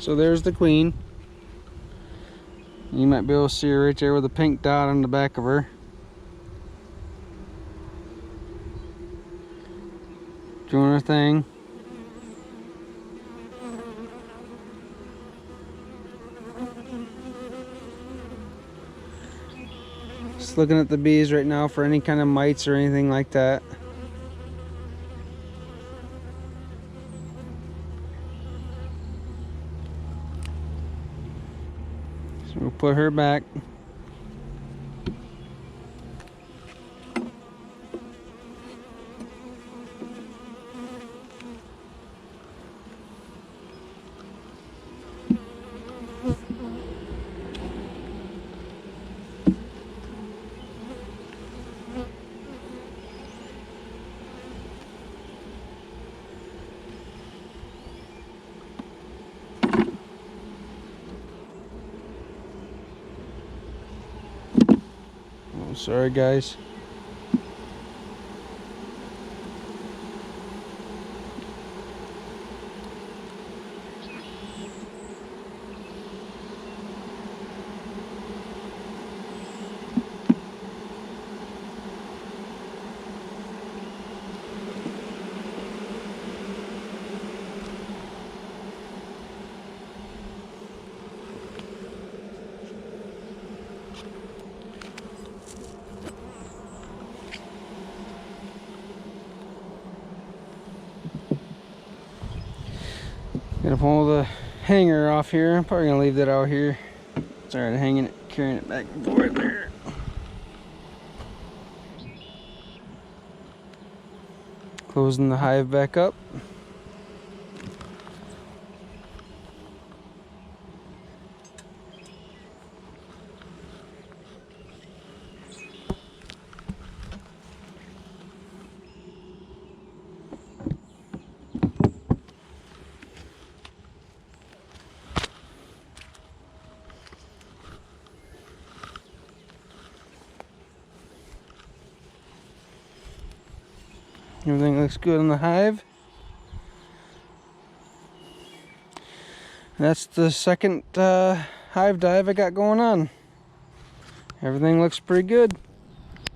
So there's the queen. You might be able to see her right there with a pink dot on the back of her. Doing her thing. Just looking at the bees right now for any kind of mites or anything like that. So we'll put her back. Oh, sorry guys. Gonna pull the hanger off here. I'm probably gonna leave that out here. Started hanging it, carrying it back and forth there. Closing the hive back up. Everything looks good in the hive. That's the second hive dive I got going on. Everything looks pretty good.